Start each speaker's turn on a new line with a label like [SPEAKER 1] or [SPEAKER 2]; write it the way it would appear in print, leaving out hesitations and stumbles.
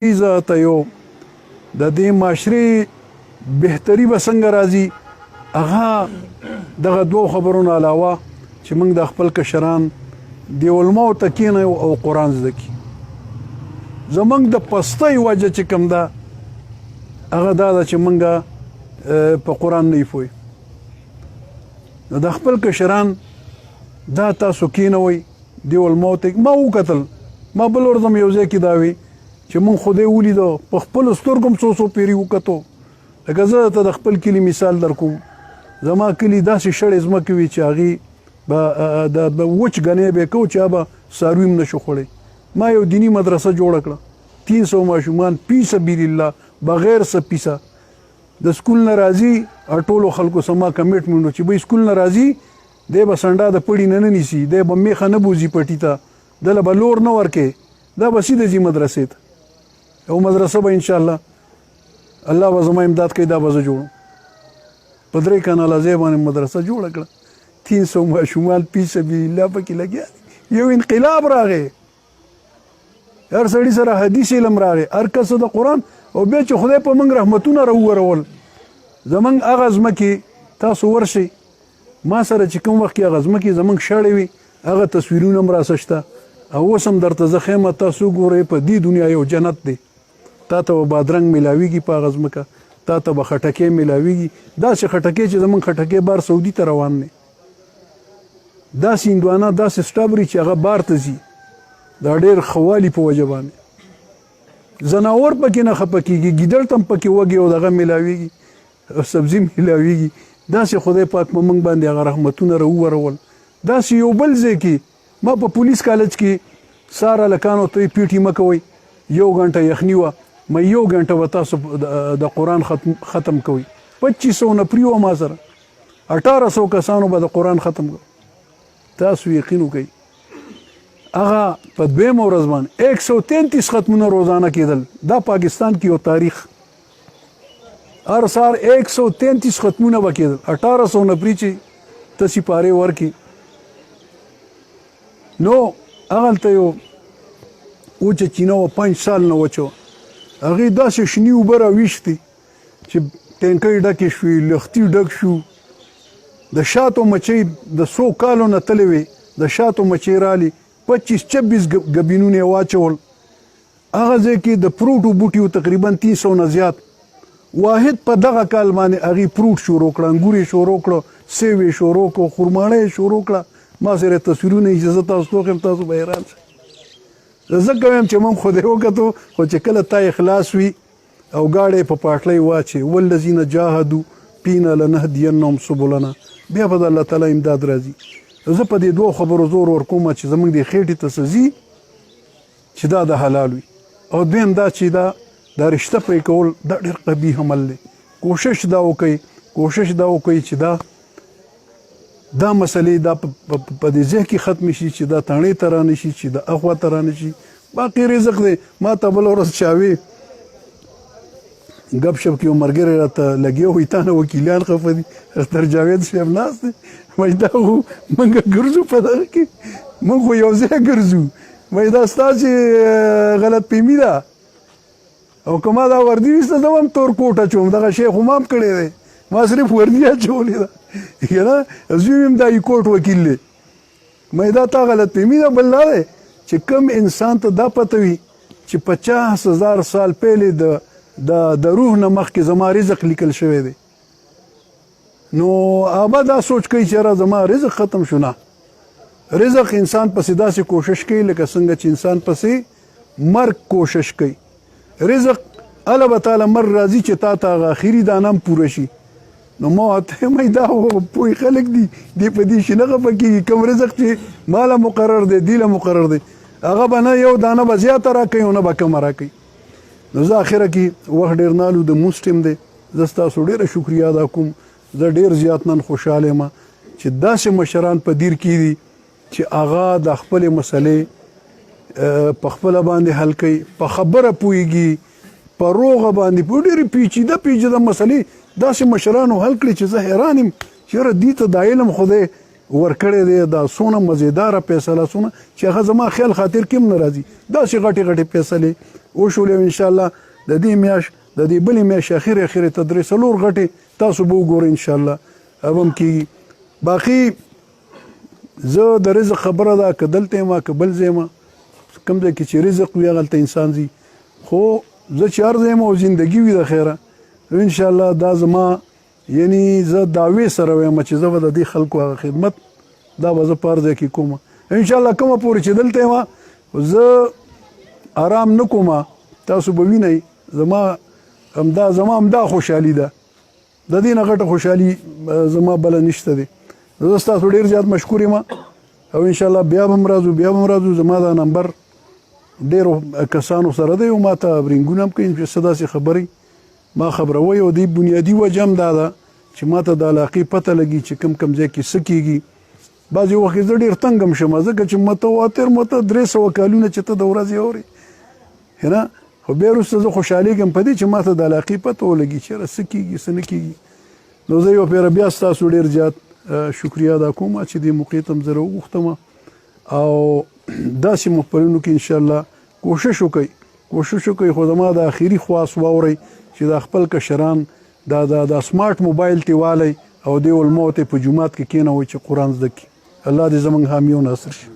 [SPEAKER 1] زه ته یو د دې معاشرې بهتري به څنګه راځي هغه دغه دوو خبرونو علاوه چې موږ د خپل کشران د علماو ته کښېنو او قرآن زده کړي. زموږ د پستۍ وجه چې کوم ده هغه دا ده چې موږ په قرآن نه یو پوه. نو د خپل کشران دا تاسو کښېنوئ د علماو ته. ما وکتل، ما بل ورځ هم یو ځای کې دا وي چې مونږ خدای ولیدو، په خپلو سترګو هم څو پیري وکتو. لکه زه ته د خپل کلي مثال در کوم، زما کلي داسې شړې ځمکې وي چې هغې به د وچ ګنی به یې کوو چې هغه به څاروي هم نشو خوړی. ما یو دیني مدرسه جوړه کړه، 300 ماشومان فی سبیل الله بغیر څه پیسه. د سکول نه راځي ټولو خلکو سما کمیټمنټ چې به سکول نه راځي دی به سنډا د پړي نه نیسي، دی به میخه نه بوځي پټي ته، دله به لور نه ورکې، دا به سیده ځي مدرسې ته. او مدرسه به انشاءالله الله به زما امداد کوي، دا به زه جوړم. په 3 کاناله ځای باندې مدرسه جوړه کړه، 300 ماشومان فی سبیل الله پکې لګیا دي. یو انقلاب راغی، هر سړي سره حدیث علم راغی، هر کس د قرآن. او بیا چې خدای په موږ رحمتونه راوورول، زموږ هغه ځمکې تاسو ورشئ ما سره چې کوم وخت کې هغه ځمکې زموږ شړې وي هغه تصویرونه هم راسه شته. او اوس هم درته زه ښیم، تاسو ګورئ په دې دنیا یو جنت دی. تا ته به بادرنګ میلاویږي په هغه ځمکه، تا ته به خټکۍ میلاویږي، داسې خټکۍ چې زموږ خټکۍ بار سعودي ته روان دی، داسې هندوانه، داسې سټابري چې هغه بار ته ځي، دا ډېر خوالي په وجه باندې. ځناور پکې نه خفه کېږي، ګیدړ ته هم پکې وږي او دغه میلاویږي، سبزي میلاویږي. داسې خدای پاک په موږ باندې هغه رحمتونه راوورول. داسې یو بل ځای کې ما په پولیس کالج کې ساره لکانو ته پیټي مه کوئ، 1 غنټه یخني وه، ما 1 غنټه به تاسو د قرآن ختم کوئ. 2500 نفري وه ما سره، 1800 کسانو به د قرآن ختم کوئ. تاسو یقین وکئ هغه په 2مه ورځ باندې 133 ختمونه روزانه کېدل. دا پاکستان کې یو تاریخ، هر سهار 133 ختمونه به کېدل. 1800 نفري چې ته سپارې ورکړي. نو هغلته یو وچه چینه وه، 5 سال نه وچه وه، هغې داسې شنې اوبه راویښتې چې ټینکۍ ډکې شوې، لښتي ډک شو. د شاتو مچۍ د 100 کالو نه تللې وې، د شاتو مچۍ رالي، 25-26 ګبینونه یې واچول. هغه ځای کې د فروټو بوټي تقریبا 300 نه زیات. واحد په دغه کال باندې هغې فروټ شروع کړه، انګور یې شروع کړه، سیو یې شروع کړه، خرماڼه یې شروع کړه. ما سره تصویرونه یې چې زه تاسو ته وښیم، تاسو به حیران شئ. زه کوم چې موږ خدای وکتو، خو چې کله تا اخلاص وي او ګاډی په پاټلۍ واچې، والذین جاهدوا فینا لنهدینهم سبلنا، بیا به د الله تعالی امداد راځي. زه په دې 2 خبرو زور ورکوم چې زموږ د خېټې ته څه ځي چې دا د حلال وي، او دویم دا چې دا رشته پرې کول دا ډېر قبیح عمل دی. کوشش دا وکئ چې دا مسلې دا په دې ځای کې ختم شي، چې دا تاڼې ته رانه شي، چې دا اخوا ته رانه شي. باقي رزق دی. ما ته بله ورځ چاوي ګپ شپ کې یو ملګری راته لګیا وي، تا نه وکیلان خفه دي، اختر جاوید صاحب ناست دی. وایي دا خو موږ ګرځو په دغه کې، موږ خو یو ځای ګرځو. وایي دا ستاسې غلط فهمي ده، او که ما دا وردي ویسته زه هم تور کوټ اچوم، دغه شی خو ما هم کړی دی، ما صرف وردي اچولې ده که نه. زوی هم دا کوټ وکیل دی. مې دا تا غلط فهمي ده. بل دا دی چې کوم انسان ته دا پته وي چې 50,000 سال پهلې د روح نه مخکې زما رزق لیکل شوی دی، نو هغه دا سوچ کوي چې یاره زما رزق ختم شو. نه، رزق انسان پسې داسې کوشش کوي لکه څنګه چې انسان پسې مرګ کوشش کوي. رزق الله به تعالی مر راځي چې تا ته هغه اخري دانه هم پوره شي. نو ما ورته وایم دا پوه خلک دي، دې په دې شي نه خفه کېږي. کوم رزق چې ماله مقرر دی، دې له مقرر دی، هغه به نه یو دانه به زیاته راکوي او نه به کمه راکوي. نو زه اخره کې وخت ډېر نالو د موس ټیم دی، زه ستاسو ډېره شکریا ادا کوم. زه ډېر زیات نن خوشحاله یم چې داسې مشران په دیر کې دي چې هغه د خپلې مسلې په خپله باندې حل کوي، په خبره پوهېږي، په روغه باندې په ډېرې پیچیده مسلې داسې مشرانو حل کړي چې زه حیران یم چې یاره دې ته دا علم خدای ورکړی دی، دا څونه مزیداره فیصله څونه چې هغه زما خیال خاطر کې هم نه راځي. داسې غټې فیصلې وشولې ان شاء الله د دې میاشت د دې بلې میاشت اخر ته درې څلور غټې تاسو به وګورئ ان شاء الله هم کېږي. باقي زه د رزق خبره ده که دلته یم که بل ځای یم کوم ځای کې چې رزق وي هغلته انسان ځي، خو زه چې هر ځای یم او زندګي وي د خیره ان شاء الله دا زما یعنی زه دعوې سره وایم چې زه به د دې خلکو هغه خدمت دا به زه په هر ځای کې کوم ان شاء الله. کومه پورې چې دلته یم زه آرام نه کوم، تاسو به وینئ زما همدا خوشحالي ده، د دې نه غټه خوشحالي زما بله نشته دی. زه ستاسو ډېر زیات مشکور یم او ان شاء الله بیا به هم راځو. زما دا نمبر ډېرو کسانو سره دی او ما ته رینګونه هم کوي چې څه داسې خبرې ما خبروي او دې بنیادي وجه هم دا ده چې ما ته د علاقې پته لګي چې کوم ځای کې څه کېږي. بعضې وخت زه ډېر تنګ هم شم ځکه چې مته 300 کالونه چې ته د ورځې اورې نه، خو بیا وروسته زه خوشحالېږم په دې چې ما ته د علاقې پته ولګي چې یاره څه کېږي څه نه کېږي. نو زه یو پیره بیا ستاسو ډېر زیات شکریه ادا کوم چې دې موقع ته م زه راوغوښتم او داسې محفلونو کې انشاءالله کوشش وکړئ خو زما د اخري خواست واورئ چې دا خپل کشران دا سمارټ موبایل ته والی او دې علماو ته په جومات کې کېنوئ چې قرآن زده کړي. الله دې زموږ حامی او ناصر شي.